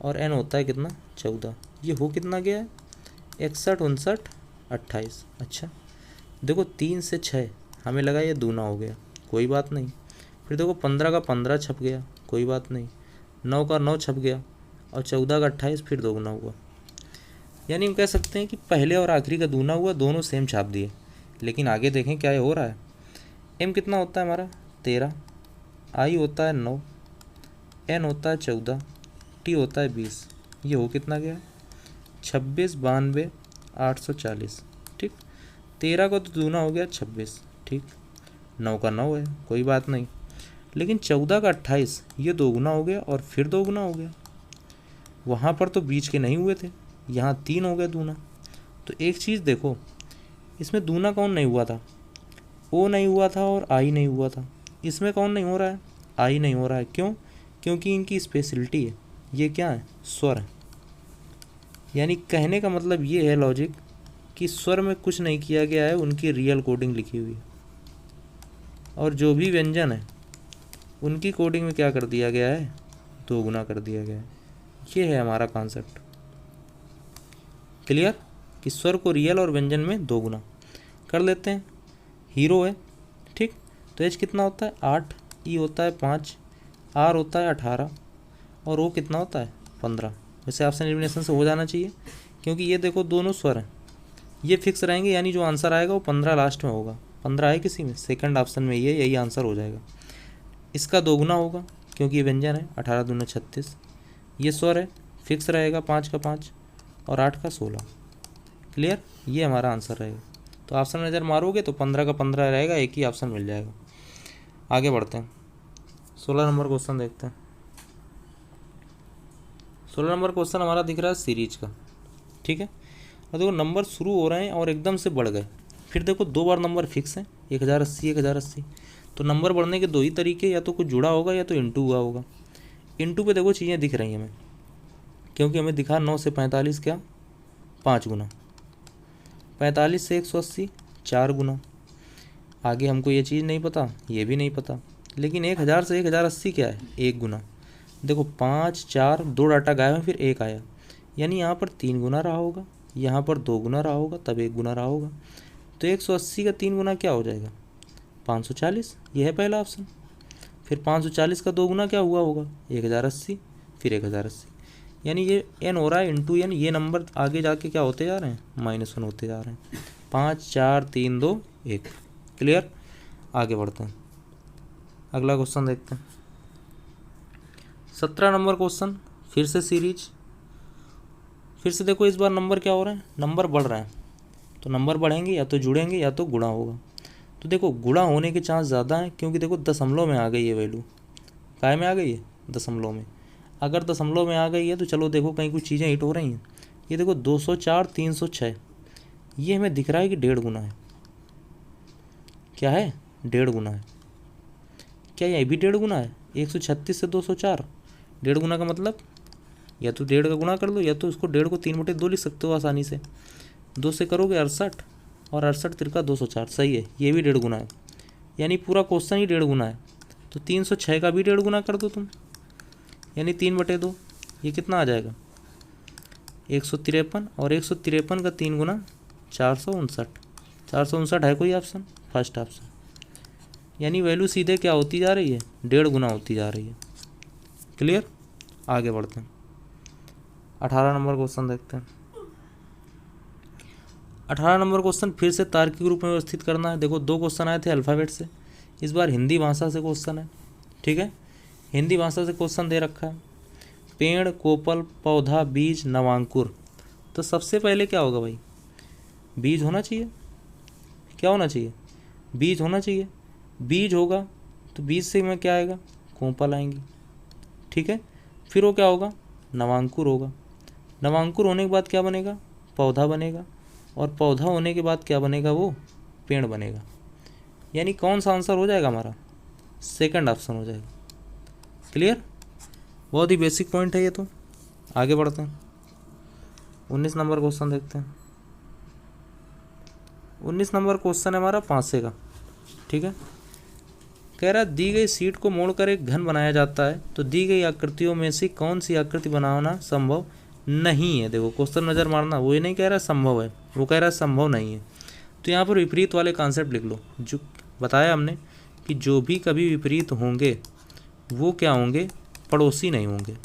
और एन होता है कितना? 14। ये हो कितना गया है? 61 59 28। अच्छा, देखो 3 से 6 हमें लगा ये दूना हो गया, कोई बात नहीं। फिर देखो 15 का 15 छप गया, कोई बात नहीं। 9 का 9 छप गया, और 14 का 28 फिर दोगुना हुआ। यानी हम कह सकते हैं कि पहले और आखिरी का दूना हुआ, दोनों सेम छाप दिए। लेकिन आगे देखें क्या हो रहा है। एम कितना होता है हमारा? 13। आई होता है 9, एन होता है 14, टी होता है 20। ये हो कितना गया? 26 92 840। ठीक, 13 का तो दूना हो गया 26। ठीक, 9 का 9 है, कोई बात नहीं। लेकिन 14 का 28 ये दोगुना हो गया और फिर दोगुना हो गया। वहाँ पर तो बीच के नहीं हुए थे, यहाँ 3 हो गए दूना। तो एक चीज़ देखो, इसमें दूना कौन नहीं हुआ था? ओ नहीं हुआ था और आई नहीं हुआ था। इसमें कौन नहीं हो रहा है? आई नहीं हो रहा है। क्यों? क्योंकि इनकी स्पेशलिटी है, ये क्या है? स्वर है। यानी कहने का मतलब ये है लॉजिक कि स्वर में कुछ नहीं किया गया है, उनकी रियल कोडिंग लिखी हुई है। और जो भी व्यंजन है उनकी कोडिंग में क्या कर दिया गया है? दोगुना कर दिया गया है। ये है हमारा कॉन्सेप्ट। क्लियर? कि स्वर को रियल और व्यंजन में दोगुना कर लेते हैं। हीरो है, ठीक, तो एच कितना होता है? 8, ई होता है 5, आर होता है 18, और ओ कितना होता है? 15। वैसे ऑप्शन एलिमिनेशन से हो जाना चाहिए, क्योंकि ये देखो दोनों स्वर हैं, ये फिक्स रहेंगे, यानी जो आंसर आएगा वो 15 लास्ट में होगा। 15 है किसी में? सेकंड ऑप्शन में ये, यही आंसर हो जाएगा। इसका दोगुना होगा क्योंकि ये व्यंजन है, 18 दूना 36। ये स्वर है, फिक्स रहेगा 5 का 5 और 8 का 16। क्लियर, ये हमारा आंसर रहेगा। तो ऑप्शन में नज़र मारोगे तो 15 का 15 रहेगा, एक ही ऑप्शन मिल जाएगा। आगे बढ़ते हैं, 16 नंबर क्वेश्चन देखते हैं। 16 नंबर क्वेश्चन हमारा दिख रहा है सीरीज का, ठीक है। और देखो नंबर शुरू हो रहे हैं और एकदम से बढ़ गए, फिर देखो 2 बार नंबर फिक्स हैं 1080 1080। तो नंबर बढ़ने के 2 ही तरीके, या तो कुछ जुड़ा होगा या तो इंटू हुआ होगा। इंटू पे देखो चीज़ें दिख रही हैं हमें, क्योंकि हमें दिखा 9 से 45 क्या 5 गुना, 45 से 180 4 गुना। आगे हमको ये चीज़ नहीं पता, ये भी नहीं पता, लेकिन 1000 से 1080 क्या है 1 गुना। देखो 5 4 2 डाटा गायब है, फिर 1 आया, यानी यहाँ पर 3 गुना रहा होगा, यहाँ पर 2 गुना रहा होगा, तब 1 गुना रहा होगा। तो 180 का 3 गुना क्या हो जाएगा 540, यह है पहला ऑप्शन। फिर 540 का 2 गुना क्या हुआ होगा 1080, फिर 1080, यानी ये n हो रहा है इंटू n। ये नंबर आगे जाके क्या होते जा रहे हैं -1 होते जा रहे हैं। 5 4 3 2 1। क्लियर, आगे बढ़ते हैं, अगला क्वेश्चन देखते हैं। 17 नंबर क्वेश्चन, फिर से सीरीज। फिर से देखो इस बार नंबर क्या हो रहे हैं, नंबर बढ़ रहे हैं। तो नंबर बढ़ेंगे या तो जुड़ेंगे या तो गुणा होगा। तो देखो गुणा होने के चांस ज़्यादा हैं, क्योंकि देखो दशमलव में आ गई है वैल्यू। काय में आ गई है दशमलव में। अगर दशमलव में आ गई है तो चलो देखो कहीं कुछ चीज़ें हिट हो रही हैं। ये देखो 204 306, ये हमें दिख रहा है कि 1.5 गुना है। क्या है 1.5 गुना है। क्या ये भी 1.5 गुना है 136 से 204। 1.5 गुना का मतलब या तो 1.5 का गुणा कर लो, या तो उसको 1.5 को 3/2 लिख सकते हो आसानी से। 2 से करोगे 68 और 68 तिरका 204, सही है, ये भी 1.5 गुना है, यानी पूरा क्वेश्चन ही 1.5 गुना है। तो 306 का भी 1.5 गुना कर दो तुम, यानी 3/2, ये कितना आ जाएगा 153। और 153 का 3 गुना 459। 459 है कोई ऑप्शन, फर्स्ट ऑप्शन। यानी वैल्यू सीधे क्या होती जा रही है 1.5 गुना होती जा रही है। क्लियर, आगे बढ़ते हैं, 18 नंबर क्वेश्चन देखते हैं। 18 नंबर क्वेश्चन फिर से तार्किक रूप में व्यवस्थित करना है। देखो 2 क्वेश्चन आए थे अल्फ़ाबेट से, इस बार हिंदी भाषा से क्वेश्चन है, ठीक है। हिंदी भाषा से क्वेश्चन दे रखा है, पेड़, कोपल, पौधा, बीज, नवांकुर। तो सबसे पहले क्या होगा भाई, बीज होना चाहिए। क्या होना चाहिए, बीज होना चाहिए। बीज होगा तो बीज से में क्या आएगा, कोपल आएंगी, ठीक है। फिर वो क्या होगा, नवांकुर होगा। नवांकुर होने के बाद क्या बनेगा, पौधा बनेगा। और पौधा होने के बाद क्या बनेगा, वो पेड़ बनेगा। यानी कौन सा आंसर हो जाएगा हमारा, सेकंड ऑप्शन हो जाएगा। क्लियर, बहुत ही बेसिक पॉइंट है ये। तो आगे बढ़ते हैं, 19 नंबर क्वेश्चन देखते हैं। 19 नंबर क्वेश्चन है हमारा पांसे का, ठीक है। कह रहा दी गई शीट को मोड़कर एक घन बनाया जाता है, तो दी गई आकृतियों में से कौन सी आकृति बनाना संभव नहीं है। देखो क्वेश्चन नज़र मारना, वो ये नहीं कह रहा संभव है, वो कह रहा संभव नहीं है। तो यहाँ पर विपरीत वाले कॉन्सेप्ट लिख लो। जो बताया हमने कि जो भी कभी विपरीत होंगे वो क्या होंगे, पड़ोसी नहीं होंगे,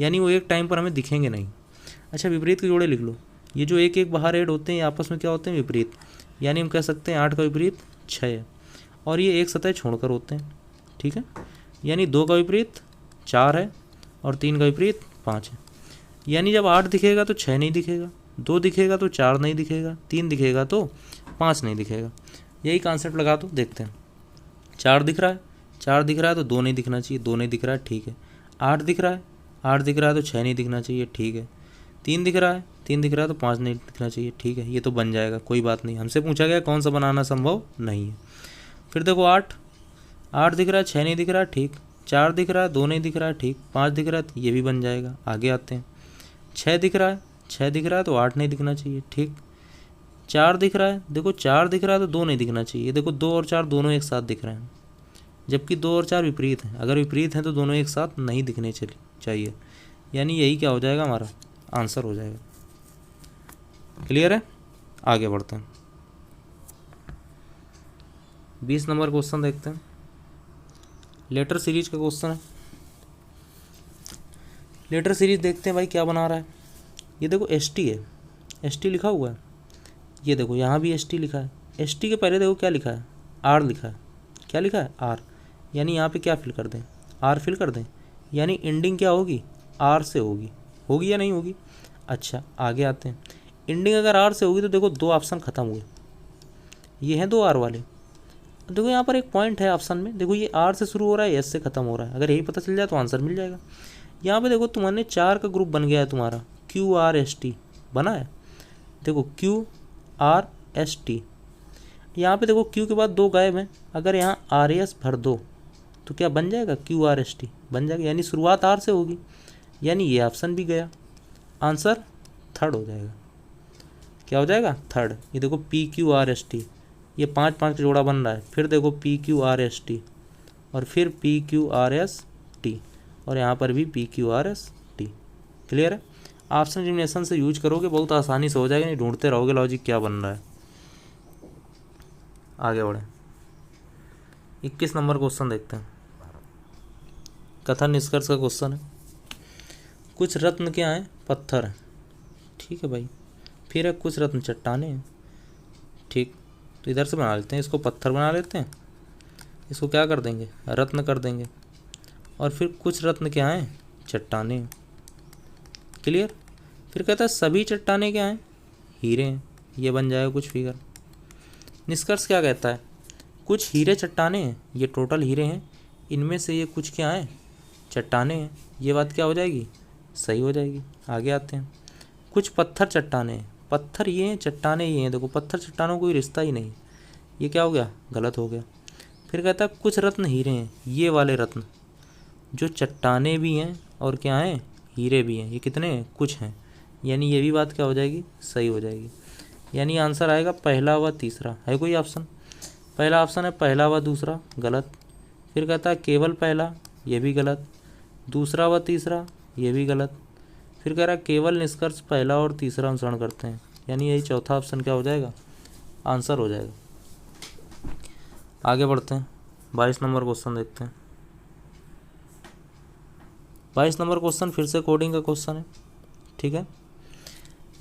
यानी वो एक टाइम पर हमें दिखेंगे नहीं। अच्छा, विपरीत के जोड़े लिख लो। ये जो एक एक बाहर ऐड होते हैं आपस में क्या होते हैं, विपरीत। यानी हम कह सकते हैं 8 का विपरीत 6 है, और ये एक सतह छोड़कर होते हैं, ठीक है। यानी 2 का विपरीत 4 है और 3 का विपरीत 5 है। यानी जब 8 दिखेगा तो 6 नहीं दिखेगा, 2 दिखेगा तो 4 नहीं दिखेगा, 3 दिखेगा तो 5 नहीं दिखेगा। यही कॉन्सेप्ट लगा दो, देखते हैं। 4 दिख रहा है, 4 दिख रहा है तो 2 नहीं दिखना चाहिए, 2 नहीं दिख रहा है, ठीक है। 8 दिख रहा है, 8 दिख रहा है तो 6 नहीं दिखना चाहिए, ठीक है। 3 दिख रहा है, 3 दिख रहा है तो 5 नहीं दिखना चाहिए, ठीक है। ये तो बन जाएगा, कोई बात नहीं। हमसे पूछा गया कौन सा बनाना संभव नहीं है। फिर देखो 8 दिख रहा है, 6 नहीं दिख रहा है, ठीक। 4 दिख रहा है, 2 नहीं दिख रहा है, ठीक। 5 दिख रहा है तो ये भी बन जाएगा। आगे आते हैं, 6 दिख रहा है, 6 दिख रहा है तो 8 नहीं दिखना चाहिए, ठीक। 4 दिख रहा है, देखो 4 दिख रहा है तो 2 नहीं दिखना चाहिए। देखो 2 और 4 दोनों एक साथ दिख रहे हैं, जबकि 2 और 4 विपरीत हैं। अगर विपरीत हैं तो दोनों एक साथ नहीं दिखने चाहिए, यानी यही क्या हो जाएगा, हमारा आंसर हो जाएगा। क्लियर है, आगे बढ़ते हैं। 20 नंबर क्वेश्चन देखते हैं। लेटर सीरीज का क्वेश्चन है। लेटर सीरीज देखते हैं भाई क्या बना रहा है। ये देखो ST है, ST लिखा हुआ है। ये देखो यहाँ भी ST लिखा है। ST के पहले देखो क्या लिखा है, R लिखा है। क्या लिखा है, R। यानी यहाँ पे क्या फिल कर दें, R फिल कर दें। यानी एंडिंग क्या होगी, R से होगी। होगी या नहीं होगी। अच्छा आगे आते हैं, एंडिंग अगर आर से होगी तो देखो 2 ऑप्शन खत्म हुए, ये हैं 2 आर वाले। देखो यहाँ पर एक पॉइंट है ऑप्शन में, देखो ये आर से शुरू हो रहा है, एस से खत्म हो रहा है, अगर यही पता चल जाए तो आंसर मिल जाएगा। यहाँ पे देखो तुम्हारे 4 का ग्रुप बन गया है तुम्हारा, क्यू आर एस टी बना है, देखो क्यू आर एस टी। यहाँ पे देखो क्यू के बाद 2 गायब हैं, अगर यहाँ आर एस भर दो तो क्या बन जाएगा, क्यू आर एस टी बन जाएगा, यानी शुरुआत आर से होगी, यानी ये ऑप्शन भी गया, आंसर थर्ड हो जाएगा। क्या हो जाएगा, थर्ड। ये देखो P Q R S T, ये 5 जोड़ा बन रहा है, फिर देखो P Q R S T और फिर P Q R S T, और यहाँ पर भी P Q R S T. Clear है। ऑप्शन एलिमिनेशन से यूज करोगे बहुत आसानी से हो जाएगा, नहीं ढूंढते रहोगे लॉजिक क्या बन रहा है। आगे बढ़े, 21 नंबर क्वेश्चन देखते हैं, कथन निष्कर्ष का क्वेश्चन है। कुछ रत्न क्या हैं, पत्थर हैं, ठीक है भाई। फिर है कुछ रत्न चट्टाने हैं, ठीक। तो इधर से बना लेते हैं, इसको पत्थर बना लेते हैं, इसको क्या कर देंगे, रत्न कर देंगे, और फिर कुछ रत्न क्या हैं, चट्टाने हैं। क्लियर। फिर कहता है सभी चट्टाने क्या हैं, हीरे हैं, ये बन जाएगा कुछ फिगर। निष्कर्ष क्या कहता है, कुछ हीरे चट्टाने हैं, ये टोटल हीरे हैं, इनमें से ये कुछ क्या हैं, चट्टाने हैं, ये बात क्या हो जाएगी, सही हो जाएगी। आगे आते हैं, कुछ पत्थर चट्टाने हैं, पत्थर ये हैं, चट्टाने ये हैं, देखो पत्थर चट्टानों को कोई रिश्ता ही नहीं, ये क्या हो गया, गलत हो गया। फिर कहता है कुछ रत्न हीरे हैं, ये वाले रत्न जो चट्टाने भी हैं और क्या हैं, हीरे भी हैं, ये कितने हैं, कुछ हैं, यानी ये भी बात क्या हो जाएगी, सही हो जाएगी। यानी आंसर आएगा पहला व तीसरा। है कोई ऑप्शन, पहला ऑप्शन है पहला व दूसरा, गलत। फिर कहता है केवल पहला, ये भी गलत। दूसरा व तीसरा, ये भी गलत। फिर कह रहा है केवल निष्कर्ष पहला और तीसरा अनुसरण करते हैं, यानी यही चौथा ऑप्शन क्या हो जाएगा, आंसर हो जाएगा। आगे बढ़ते हैं, 22 नंबर क्वेश्चन देखते हैं। 22 नंबर क्वेश्चन फिर से कोडिंग का क्वेश्चन है, ठीक है।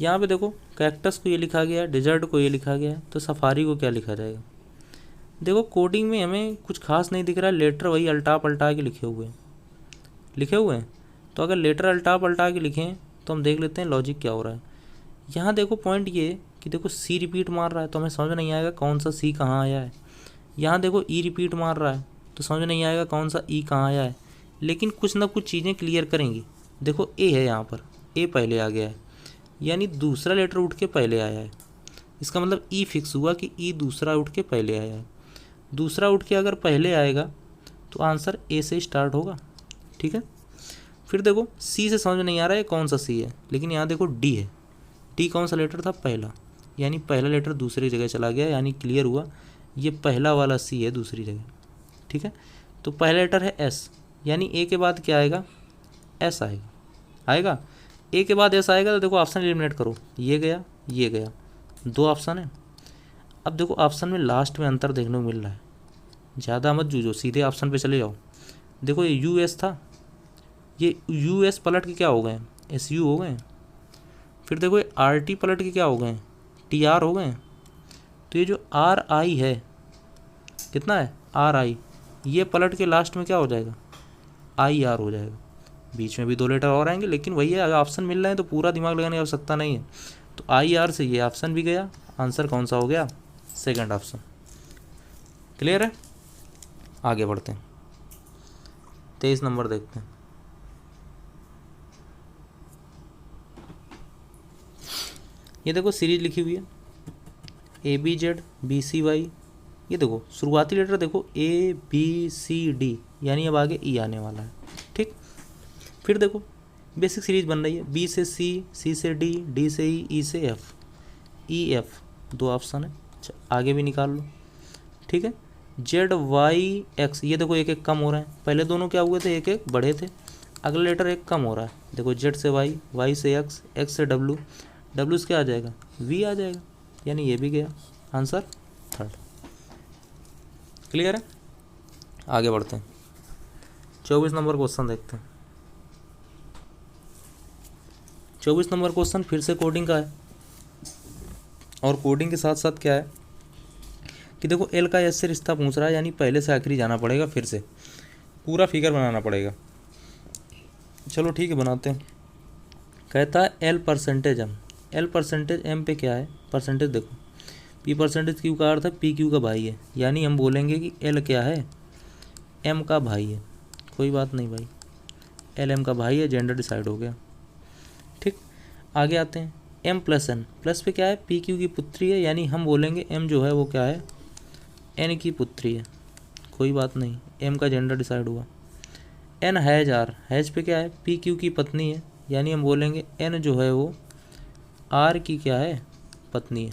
यहाँ पे देखो कैक्टस को ये लिखा गया है, डिजर्ट को ये लिखा गया है, तो सफारी को क्या लिखा जाएगा। देखो कोडिंग में हमें कुछ खास नहीं दिख रहा है, लेटर वही अल्टा पलटा के लिखे हुए हैं। तो अगर लेटर अल्टा पलटा के लिखें तो हम देख लेते हैं लॉजिक क्या हो रहा है। यहाँ देखो पॉइंट ये कि देखो सी रिपीट मार रहा है, तो हमें समझ नहीं आएगा कौन सा सी कहाँ आया है। यहाँ देखो ई रिपीट मार रहा है, तो समझ नहीं आएगा कौन सा ई कहाँ आया है। लेकिन कुछ ना कुछ चीज़ें क्लियर करेंगी। देखो ए है, यहाँ पर ए पहले आ गया है, यानी दूसरा लेटर उठ के पहले आया है, इसका मतलब ई फिक्स हुआ कि ई दूसरा उठ के पहले आया है। दूसरा उठ के अगर पहले आएगा तो आंसर ए से स्टार्ट होगा, ठीक है। फिर देखो सी से समझ में नहीं आ रहा है कौन सा सी है, लेकिन यहाँ देखो डी है, डी कौन सा लेटर था, पहला, यानी पहला लेटर दूसरी जगह चला गया, यानी क्लियर हुआ ये पहला वाला सी है दूसरी जगह, ठीक है। तो पहला लेटर है एस, यानी ए के बाद क्या आएगा, एस आएगा। ए के बाद एस आएगा, तो देखो ऑप्शन एलिमिनेट करो, ये गया, 2 ऑप्शन है। अब देखो ऑप्शन में लास्ट में अंतर देखने को मिल रहा है, ज़्यादा मत जूझो, सीधे ऑप्शन पे चले जाओ। देखो ये यू एस था, ये यू एस पलट के क्या हो गए, एस यू हो गए। फिर देखो ये आर टी पलट के क्या हो गए, टी आर हो गए। तो ये जो आर आई है, कितना है, आर आई, ये पलट के लास्ट में क्या हो जाएगा, आई आर हो जाएगा। बीच में भी 2 लेटर और आएंगे, लेकिन वही है, अगर ऑप्शन मिल रहे हैं तो पूरा दिमाग लगाने की आवश्यकता नहीं है। तो आई आर से ये ऑप्शन भी गया, आंसर कौन सा हो गया, सेकंड ऑप्शन। क्लियर है। आगे बढ़ते हैं, 23 नंबर देखते हैं। ये देखो सीरीज लिखी हुई है, A B Z B C Y. ये देखो शुरुआती लेटर देखो ए बी सी डी, यानी अब आगे ई आने वाला है, ठीक। फिर देखो बेसिक सीरीज बन रही है, बी से सी, सी से डी, डी से ई से एफ, ई एफ 2 ऑप्शन है। अच्छा आगे भी निकाल लो, ठीक है। जेड वाई एक्स, ये देखो एक एक कम हो रहा है, पहले दोनों क्या हुए थे, एक एक बढ़े थे, अगला लेटर एक कम हो रहा है। देखो जेड से वाई, वाई से एक्स, एक्स से डब्लू, डब्लू से क्या आ जाएगा, वी आ जाएगा, यानी ये भी गया, आंसर थर्ड। क्लियर है। आगे बढ़ते हैं, 24 नंबर क्वेश्चन देखते हैं। 24 नंबर क्वेश्चन फिर से कोडिंग का है, और कोडिंग के साथ साथ क्या है कि देखो एल का एस से रिश्ता पूछ रहा है, यानी पहले से आखिरी जाना पड़ेगा, फिर से पूरा फिगर बनाना पड़ेगा। चलो ठीक है बनाते हैं। कहता है L percentage M. L percentage M पे क्या है, परसेंटेज देखो, पी परसेंटेज क्यू का अर्थ है पी क्यू का भाई है, यानी हम बोलेंगे कि एल क्या है, एम का भाई है। कोई बात नहीं भाई, एल एम का भाई है, जेंडर डिसाइड हो गया। ठीक, आगे आते हैं। एम प्लस एन, प्लस पे क्या है, पी क्यू की पुत्री है, यानी हम बोलेंगे एम जो है वो क्या है, एन की पुत्री है। कोई बात नहीं, एम का जेंडर डिसाइड हुआ। एन हैज आर, हैज पे क्या है, पी क्यू की पत्नी है, यानी हम बोलेंगे एन जो है वो आर की क्या है, पत्नी है,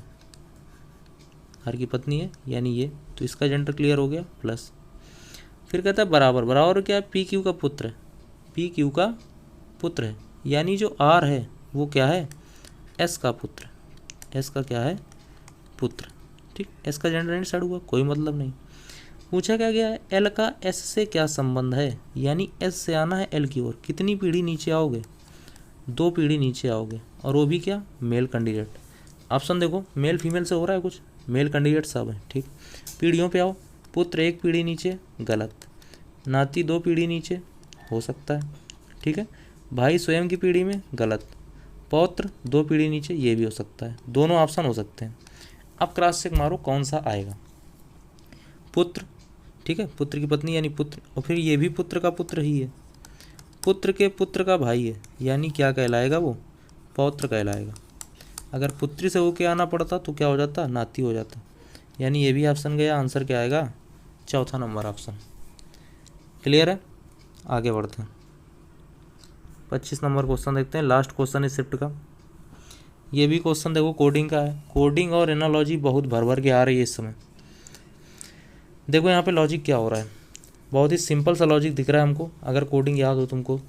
आर की पत्नी है, यानी ये, तो इसका जेंडर क्लियर हो गया, प्लस। फिर कहता है बराबर, बराबर क्या है, पी क्यू का पुत्र है, पी क्यू का पुत्र है, यानी जो आर है वो क्या है, एस का पुत्र, एस का क्या है, पुत्र। ठीक, एस का जेंडर डिसाइड हुआ, कोई मतलब नहीं। पूछा क्या गया है, एल का एस से क्या संबंध है, यानी एस से आना है एल की ओर, कितनी पीढ़ी नीचे आओगे, 2 पीढ़ी नीचे आओगे, और वो भी क्या, मेल कैंडिडेट। ऑप्शन देखो, मेल फीमेल से हो रहा है कुछ, मेल कैंडिडेट सब है। ठीक, पीढ़ियों पे आओ, पुत्र 1 पीढ़ी नीचे, गलत। नाती 2 पीढ़ी नीचे, हो सकता है। ठीक है, भाई स्वयं की पीढ़ी में, गलत। पौत्र 2 पीढ़ी नीचे, ये भी हो सकता है, दोनों ऑप्शन हो सकते हैं। अब क्रॉस चेक मारो कौन सा आएगा। पुत्र, ठीक है, पुत्र की पत्नी यानी पुत्र, और फिर ये भी पुत्र का पुत्र ही है, पुत्र के पुत्र का भाई है, यानी क्या कहलाएगा वो, पौत्र कहलाएगा। अगर पुत्री से होके आना पड़ता तो क्या हो जाता, नाती हो जाता, यानी ये भी ऑप्शन गया। आंसर क्या आएगा, चौथा नंबर ऑप्शन। क्लियर है, आगे बढ़ते हैं। 25 नंबर क्वेश्चन देखते हैं, लास्ट क्वेश्चन इस शिफ्ट का। ये भी क्वेश्चन देखो कोडिंग का है, कोडिंग और एनालॉजी बहुत भर भर के आ रही है इस समय। देखो यहाँ पे लॉजिक क्या हो रहा है, बहुत ही सिंपल सा लॉजिक दिख रहा है हमको, अगर कोडिंग याद हो तुमको।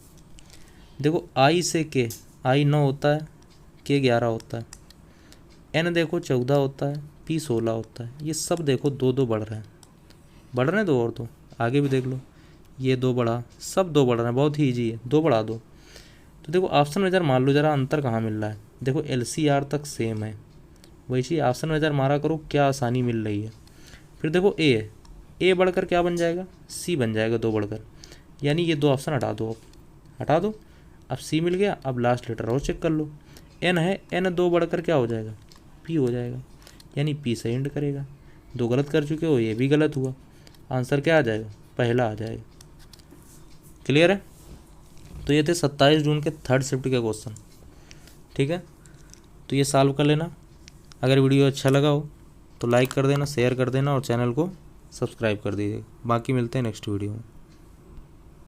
देखो आई से के, आई 9 होता है, के 11 होता है, एन देखो 14 होता है, पी 16 होता है, ये सब देखो 2-2 बढ़ रहे हैं, बढ़ रहे हैं 2 और 2, आगे भी देख लो, ये 2 बढ़ा, सब 2 बढ़ रहे हैं, बहुत ही ईजी है, 2 बढ़ा दो। तो देखो ऑप्शन में जरा मान लो जरा अंतर कहाँ मिल रहा है, देखो LCR तक सेम है, वही चीज़ ऑप्शन में जरा मारा करो, क्या आसानी मिल रही है। फिर देखो ए है, ए बढ़कर क्या बन जाएगा, सी बन जाएगा 2 बढ़कर, यानी ये 2 ऑप्शन हटा दो, अब हटा दो, अब सी मिल गया। अब लास्ट लेटर और चेक कर लो, एन है, एन 2 बढ़कर क्या हो जाएगा, पी हो जाएगा, यानी पी से एंड करेगा। 2 गलत कर चुके हो, ये भी गलत हुआ, आंसर क्या आ जाएगा, पहला आ जाएगा। क्लियर है, तो ये थे 27 जून के 3rd शिफ्ट के क्वेश्चन। ठीक है, तो ये सॉल्व कर लेना। अगर वीडियो अच्छा लगा हो तो लाइक कर देना, शेयर कर देना और चैनल को सब्सक्राइब कर दीजिए। बाकी मिलते हैं नेक्स्ट वीडियो में।